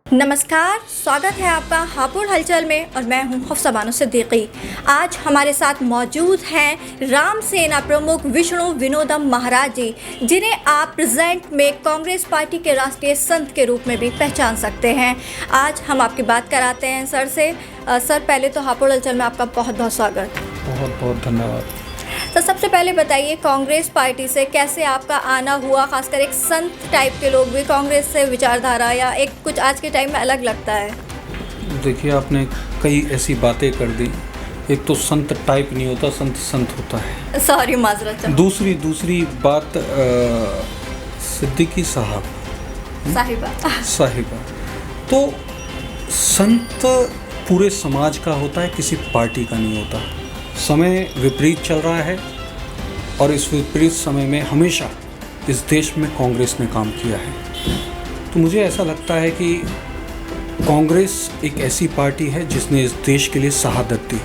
नमस्कार, स्वागत है आपका हापुड़ हलचल में और मैं हूं हफ्सा बानो सिद्दीकी। आज हमारे साथ मौजूद हैं राम सेना प्रमुख विष्णु विनोदम महाराज जी, जिन्हें आप प्रेजेंट में कांग्रेस पार्टी के राष्ट्रीय संत के रूप में भी पहचान सकते हैं। आज हम आपकी बात कराते हैं सर से। सर, पहले तो हापुड़ हलचल में आपका बहुत बहुत स्वागत। बहुत बहुत धन्यवाद। तो सबसे पहले बताइए, कांग्रेस पार्टी से कैसे आपका आना हुआ? खासकर एक संत टाइप के लोग भी कांग्रेस से विचारधारा या एक कुछ आज के टाइम में अलग लगता है। देखिए, आपने कई ऐसी बातें कर दी। एक तो संत टाइप नहीं होता, संत संत होता है। सॉरी, माजरत। दूसरी बात सिद्दीकी साहिबा। तो संत पूरे समाज का होता है, किसी पार्टी का नहीं होता। समय विपरीत चल रहा है और इस विपरीत समय में हमेशा इस देश में कांग्रेस ने काम किया है। तो मुझे ऐसा लगता है कि कांग्रेस एक ऐसी पार्टी है जिसने इस देश के लिए शहादत दी,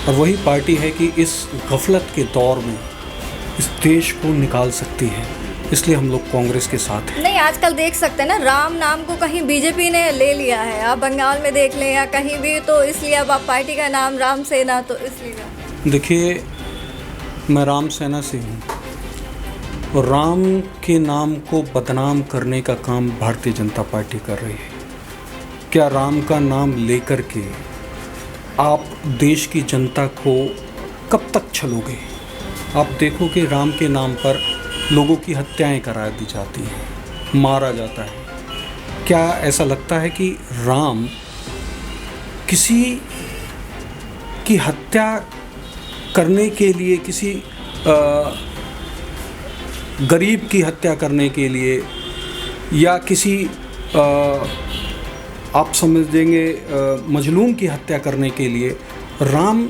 और वही पार्टी है कि इस गफलत के दौर में इस देश को निकाल सकती है। इसलिए हम लोग कांग्रेस के साथ हैं। नहीं, आजकल देख सकते हैं ना, राम नाम को कहीं बीजेपी ने ले लिया है। आप बंगाल में देख लें या कहीं भी, तो इसलिए अब आप पार्टी का नाम राम सेना, तो इसलिए। देखिए, मैं राम सेना से हूँ और राम के नाम को बदनाम करने का काम भारतीय जनता पार्टी कर रही है। क्या राम का नाम लेकर के आप देश की जनता को कब तक छलोगे? आप देखो कि राम के नाम पर लोगों की हत्याएं करा दी जाती हैं, मारा जाता है। क्या ऐसा लगता है कि राम किसी की हत्या करने के लिए, किसी गरीब की हत्या करने के लिए, या किसी आप समझ देंगे मजलूम की हत्या करने के लिए राम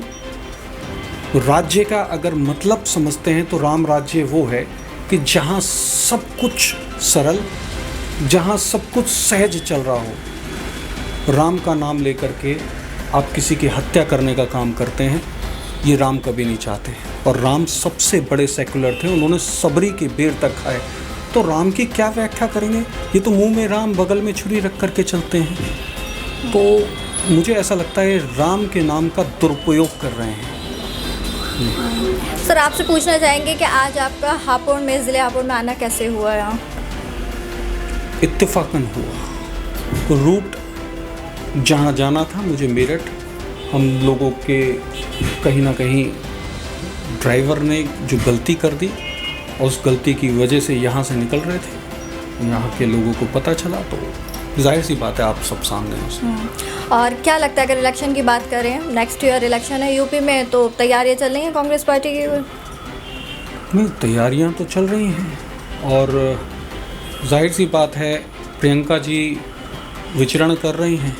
राज्य का अगर मतलब समझते हैं, तो राम राज्य वो है कि जहाँ सब कुछ सरल, जहाँ सब कुछ सहज चल रहा हो। राम का नाम लेकर के आप किसी की हत्या करने का काम करते हैं, ये राम कभी नहीं चाहते। और राम सबसे बड़े सेकुलर थे, उन्होंने सबरी के बेर तक खाए। तो राम की क्या व्याख्या करेंगे? ये तो मुंह में राम, बगल में छुरी रख करके चलते हैं। तो मुझे ऐसा लगता है राम के नाम का दुरुपयोग कर रहे हैं। सर, आपसे पूछना चाहेंगे कि आज आपका हापुड़ में, ज़िले हापुड़ में आना कैसे हुआ? यहाँ इत्तेफाकन हुआ। रूट जहाँ जाना था मुझे, मेरठ, हम लोगों के कहीं ना कहीं ड्राइवर ने जो गलती कर दी, और उस गलती की वजह से यहाँ से निकल रहे थे। यहाँ के लोगों को पता चला, तो जाहिर सी बात है, आप सब सामने हैं। और क्या लगता है, अगर इलेक्शन की बात करें, नेक्स्ट ईयर इलेक्शन है यूपी में, तो तैयारियां चल रही हैं कांग्रेस पार्टी की? नहीं, तैयारियां तो चल रही हैं, और जाहिर सी बात है प्रियंका जी विचरण कर रही हैं,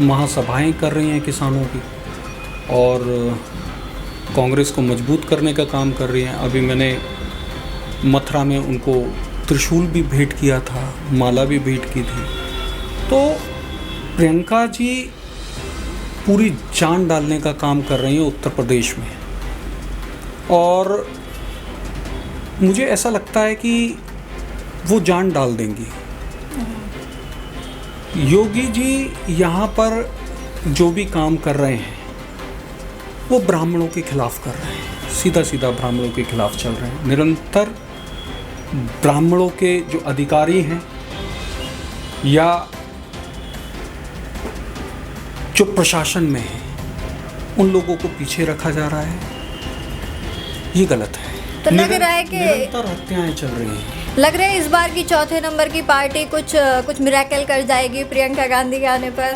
महासभाएं कर रही हैं किसानों की, और कांग्रेस को मजबूत करने का काम कर रही हैं। अभी मैंने मथुरा में उनको त्रिशूल भी भेंट किया था, माला भी भेंट की थी। तो प्रियंका जी पूरी जान डालने का काम कर रही हैं उत्तर प्रदेश में, और मुझे ऐसा लगता है कि वो जान डाल देंगी। योगी जी यहाँ पर जो भी काम कर रहे हैं, वो ब्राह्मणों के खिलाफ कर रहे हैं, सीधा सीधा ब्राह्मणों के खिलाफ चल रहे हैं। निरंतर ब्राह्मणों के जो अधिकारी हैं या जो प्रशासन में है, उन लोगों को पीछे रखा जा रहा है। ये गलत है। तो लग रहा है कि निरंतर हत्याएं चल रही हैं। लग रहा है इस बार की चौथे नंबर की पार्टी कुछ मिरेकल कर जाएगी। प्रियंका गांधी के आने पर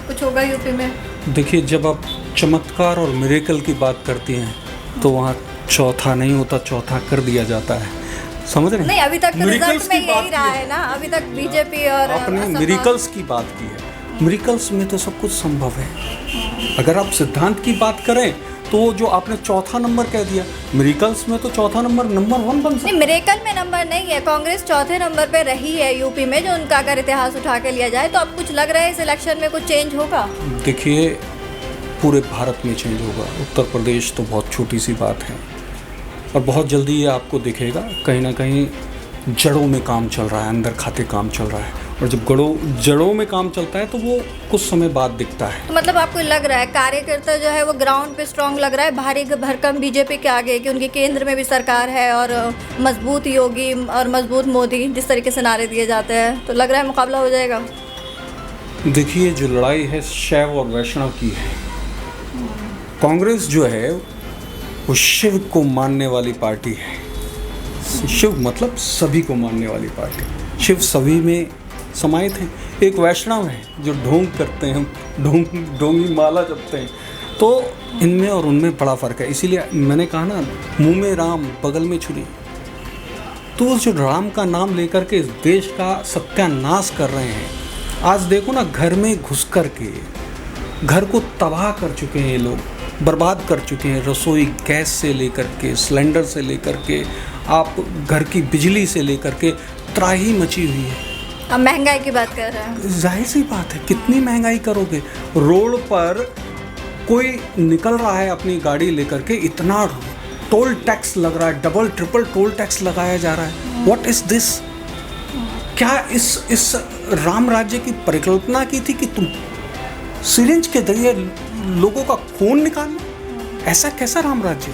कुछ होगा यूपी में? देखिए, जब आप चमत्कार और मिरेकल की बात करती हैं, तो वहाँ चौथा नहीं होता, चौथा कर दिया जाता है। समझ रहे हैं? नहीं, अभी तक तो रिजल्ट में यही रहा है ना। अभी तक बीजेपी और आपने मिरेकल्स की बात की है। मिरेकल्स में तो सब कुछ संभव है। अगर आप सिद्धांत की बात करें, तो जो आपने चौथा नंबर कह दिया, मिरेकल्स में तो चौथा नंबर 1 बन सकता है। मिरेकल में नंबर नहीं है, कांग्रेस चौथे नंबर पे रही है यूपी में, जो उनका अगर इतिहास उठा के लिया जाए। तो अब कुछ लग रहा है इस इलेक्शन में कुछ चेंज होगा? देखिए, पूरे भारत में चेंज होगा। उत्तर प्रदेश तो बहुत छोटी सी बात है, और बहुत जल्दी ये आपको दिखेगा। कहीं ना कहीं जड़ों में काम चल रहा है, अंदर खाते काम चल रहा है। और जब जड़ों में काम चलता है तो वो कुछ समय बाद दिखता है। तो मतलब आपको लग रहा है कार्यकर्ता जो है वो ग्राउंड पे स्ट्रांग लग रहा है भारी भरकम बीजेपी के आगे, कि उनके केंद्र में भी सरकार है और मजबूत योगी और मजबूत मोदी, जिस तरीके से नारे दिए जाते हैं, तो लग रहा है मुकाबला हो जाएगा? देखिए, जो लड़ाई है शैव और वैष्णव की है। कांग्रेस जो है वो शिव को मानने वाली पार्टी है। शिव मतलब सभी को मानने वाली पार्टी। शिव सभी में समाहित हैं। एक वैष्णव है जो ढोंग करते हैं, ढोंगी माला जपते हैं। तो इनमें और उनमें बड़ा फ़र्क है। इसीलिए मैंने कहा ना, मुंह में राम बगल में छुरी। तो जो राम का नाम लेकर के इस देश का सत्यानाश कर रहे हैं, आज देखो ना, घर में घुस कर के घर को तबाह कर चुके हैं ये लोग, बर्बाद कर चुके हैं। रसोई गैस से लेकर के, सिलेंडर से लेकर के, आप घर की बिजली से लेकर के त्राही मची हुई है। अब महंगाई की बात कर रहे हैं। जाहिर सी बात है, कितनी महंगाई करोगे। रोड पर कोई निकल रहा है अपनी गाड़ी लेकर के, इतना टोल टैक्स लग रहा है, डबल ट्रिपल टोल टैक्स लगाया जा रहा है। What is this? क्या इस राम राज्य की परिकल्पना की थी कि तुम सिरिंज के जरिए लोगों का खून निकालना? ऐसा कैसा राम राज्य?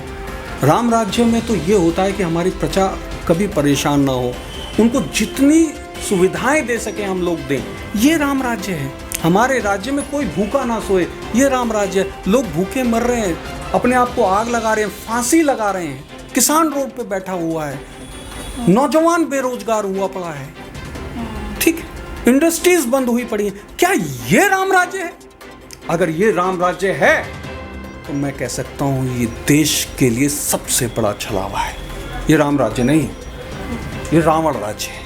राम राज्य में तो ये होता है कि हमारी प्रजा कभी परेशान ना हो, उनको जितनी सुविधाएं दे सके हम लोग दें। ये राम राज्य है। हमारे राज्य में कोई भूखा ना सोए, ये राम राज्य है। लोग भूखे मर रहे हैं, अपने आप को आग लगा रहे हैं, फांसी लगा रहे हैं, किसान रोड पे बैठा हुआ है, नौजवान बेरोजगार हुआ पड़ा है, ठीक है, इंडस्ट्रीज बंद हुई पड़ी है। क्या ये राम राज्य है? अगर ये राम राज्य है तो मैं कह सकता हूँ ये देश के लिए सबसे बड़ा छलावा है। ये राम राज्य नहीं है, ये रावण राज्य है।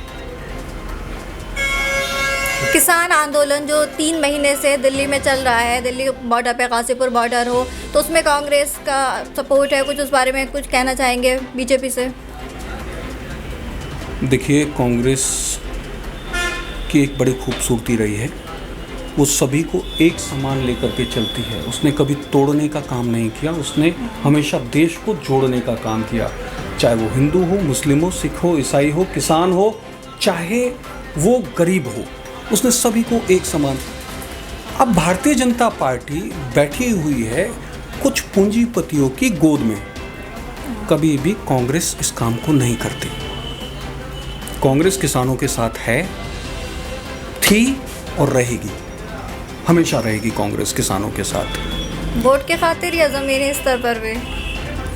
किसान आंदोलन जो 3 महीने से दिल्ली में चल रहा है, दिल्ली बॉर्डर पे गाजीपुर बॉर्डर हो, तो उसमें कांग्रेस का सपोर्ट है, कुछ उस बारे में कुछ कहना चाहेंगे बीजेपी से? देखिए, कांग्रेस की एक बड़ी खूबसूरती रही है, वो सभी को एक समान लेकर के चलती है। उसने कभी तोड़ने का काम नहीं किया, उसने हमेशा देश को जोड़ने का काम किया। चाहे वो हिंदू हो, मुस्लिम हो, सिख हो, ईसाई हो, किसान हो, चाहे वो गरीब हो, उसने सभी को एक समान। अब भारतीय जनता पार्टी बैठी हुई है कुछ पूंजीपतियों की गोद में। कभी भी कांग्रेस इस काम को नहीं करती। कांग्रेस किसानों के साथ है, थी और रहेगी, हमेशा रहेगी कांग्रेस किसानों के साथ। वोट के खातिर या ज़मीनी स्तर पर भी?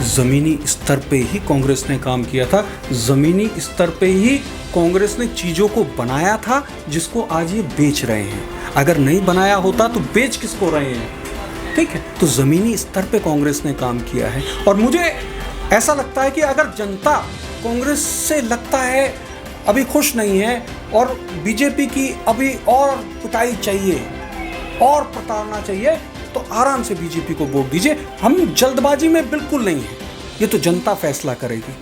ज़मीनी स्तर पे ही कांग्रेस ने काम किया था। ज़मीनी स्तर पे ही कांग्रेस ने चीज़ों को बनाया था जिसको आज ये बेच रहे हैं। अगर नहीं बनाया होता तो बेच किसको रहे हैं? ठीक है, तो ज़मीनी स्तर पे कांग्रेस ने काम किया है। और मुझे ऐसा लगता है कि अगर जनता कांग्रेस से लगता है अभी खुश नहीं है और बीजेपी की अभी और पिटाई चाहिए और प्रताड़ना चाहिए, तो आराम से बीजेपी को वोट दीजिए। हम जल्दबाजी में बिल्कुल नहीं है, ये तो जनता फैसला करेगी।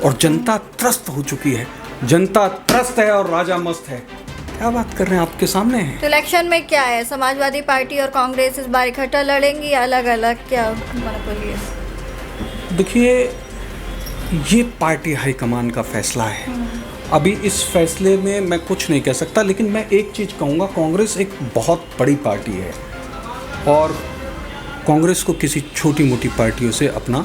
और जनता त्रस्त हो चुकी है, जनता त्रस्त है और राजा मस्त है। क्या बात कर रहे हैं, आपके सामने है। तो इलेक्शन में क्या है, समाजवादी पार्टी और कांग्रेस इस बार इकट्ठा लड़ेंगी या अलग अलग, क्या बोलिए? देखिए, ये पार्टी हाईकमान का फैसला है। अभी इस फैसले में मैं कुछ नहीं कह सकता, लेकिन मैं एक चीज़ कहूँगा, कांग्रेस एक बहुत बड़ी पार्टी है और कांग्रेस को किसी छोटी मोटी पार्टियों से अपना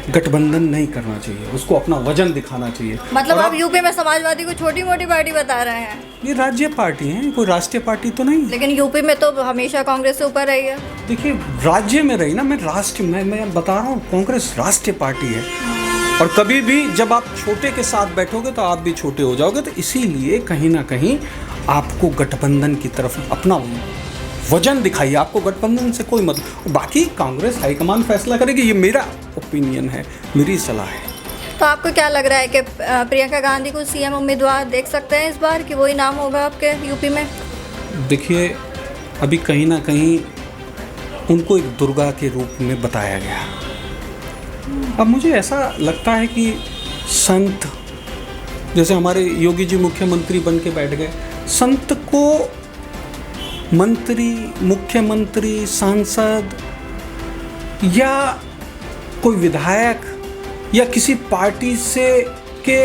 गठबंधन नहीं करना चाहिए, उसको अपना वजन दिखाना चाहिए। मतलब आप यूपी में समाजवादी को छोटी मोटी पार्टी बता रहे हैं? ये राज्य पार्टी है, कोई राष्ट्रीय पार्टी तो नहीं। लेकिन यूपी में तो हमेशा कांग्रेस से ऊपर रही है। देखिए, राज्य में रही ना, मैं बता रहा हूँ, कांग्रेस राष्ट्रीय पार्टी है। और कभी भी जब आप छोटे के साथ बैठोगे तो आप भी छोटे हो जाओगे। तो इसीलिए कहीं ना कहीं आपको गठबंधन की तरफ अपना वजन दिखाइए। आपको गठबंधन से कोई मतलब, बाकी कांग्रेस हाईकमान फैसला करेगी, ये मेरा ओपिनियन है, मेरी सलाह है। तो आपको क्या लग रहा है कि प्रियंका गांधी को सीएम उम्मीदवार देख सकते हैं इस बार, कि वही नाम होगा आपके यूपी में? देखिए, अभी कहीं ना कहीं उनको एक दुर्गा के रूप में बताया गया। अब मुझे ऐसा लगता है कि संत, जैसे हमारे योगी जी मुख्यमंत्री बन के बैठ गए, संत को मंत्री, मुख्यमंत्री, सांसद या कोई विधायक या किसी पार्टी से के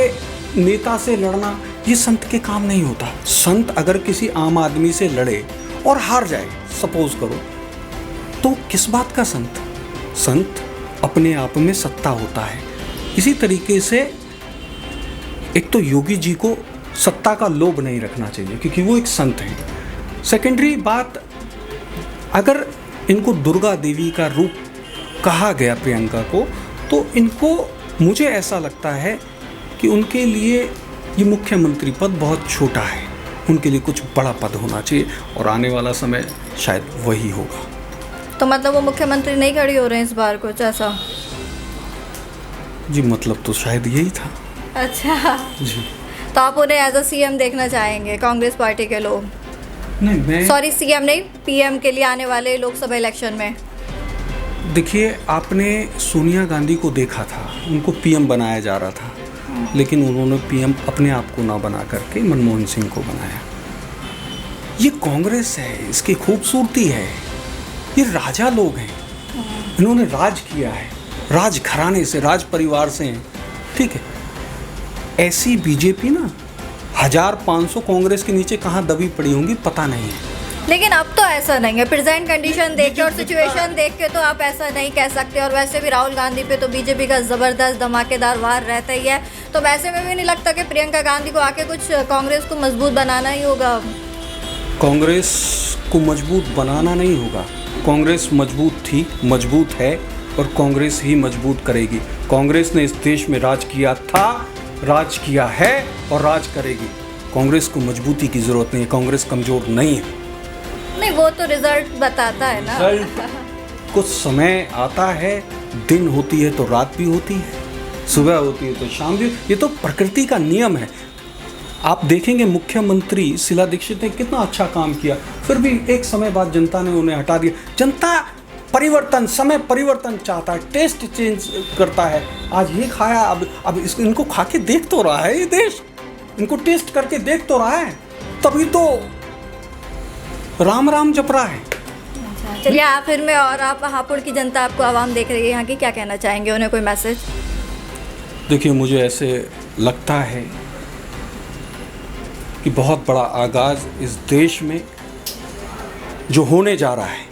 नेता से लड़ना, ये संत के काम नहीं होता। संत अगर किसी आम आदमी से लड़े और हार जाए, सपोज करो, तो किस बात का संत? संत अपने आप में सत्ता होता है। इसी तरीके से एक तो योगी जी को सत्ता का लोभ नहीं रखना चाहिए क्योंकि वो एक संत हैं। सेकेंडरी बात, अगर इनको दुर्गा देवी का रूप कहा गया प्रियंका को, तो इनको, मुझे ऐसा लगता है कि उनके लिए ये मुख्यमंत्री पद बहुत छोटा है, उनके लिए कुछ बड़ा पद होना चाहिए और आने वाला समय शायद वही होगा। तो मतलब वो मुख्यमंत्री नहीं खड़ी हो रहे हैं इस बार, कुछ ऐसा? जी, मतलब तो शायद यही था। अच्छा जी, तो आप उन्हें एज अ सीएम देखना चाहेंगे, कांग्रेस पार्टी के लोग? नहीं, मैं, सॉरी, सीएम नहीं, पीएम के लिए आने वाले लोकसभा इलेक्शन में। देखिए, आपने सोनिया गांधी को देखा था, उनको पीएम बनाया जा रहा था, लेकिन उन्होंने पीएम अपने आप को ना बना करके मनमोहन सिंह को बनाया। ये कांग्रेस है, इसकी खूबसूरती है, ये राजा लोग हैं, इन्होंने राज किया है, राज घराने से, राज परिवार से हैं, ठीक है। ऐसी बीजेपी ना 1500 कांग्रेस के नीचे कहाँ दबी पड़ी होंगी पता नहीं है। लेकिन अब तो ऐसा नहीं है, प्रेजेंट कंडीशन देख के और सिचुएशन देख के तो आप ऐसा नहीं कह सकते। और वैसे भी राहुल गांधी पे तो बीजेपी का ज़बरदस्त धमाकेदार वार रहता ही है, तो वैसे में भी नहीं लगता कि प्रियंका गांधी को आके कुछ कांग्रेस को मजबूत बनाना ही होगा। कांग्रेस को मजबूत बनाना नहीं होगा, कांग्रेस मजबूत थी, मजबूत है और कांग्रेस ही मजबूत करेगी। कांग्रेस ने इस देश में राज किया था, राज किया है और राज करेगी। कांग्रेस को मजबूती की ज़रूरत नहीं है, कांग्रेस कमज़ोर नहीं है। नहीं, वो तो रिजल्ट बताता है ना। रिजल्ट कुछ समय आता है, दिन होती है तो रात भी होती है, सुबह होती है तो शाम भी, ये तो प्रकृति का नियम है। आप देखेंगे मुख्यमंत्री शीला दीक्षित ने कितना अच्छा काम किया, फिर भी एक समय बाद जनता ने उन्हें हटा दिया। जनता परिवर्तन, समय परिवर्तन चाहता है, टेस्ट चेंज करता है। आज ये खाया, अब इसको, इनको खा के देख तो रहा है ये देश, इनको टेस्ट करके देख तो रहा है, तभी तो राम राम जप रहा है। चलिए आखिर में, और आप हापुड़ की जनता, आपको आवाम देख रही है यहाँ की, क्या कहना चाहेंगे, उन्हें कोई मैसेज? देखिए, मुझे ऐसे लगता है कि बहुत बड़ा आगाज़ इस देश में जो होने जा रहा है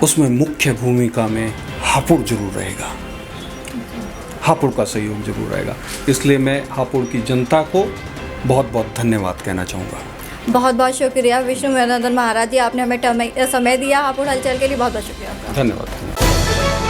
उसमें मुख्य भूमिका में हापुड़ जरूर रहेगा, हापुड़ का सहयोग जरूर रहेगा। इसलिए मैं हापुड़ की जनता को बहुत बहुत धन्यवाद कहना चाहूँगा। बहुत बहुत शुक्रिया विष्णु विनोदन महाराज जी, आपने हमें समय दिया हापुड़ हलचल के लिए, बहुत बहुत शुक्रिया आपका। धन्यवाद।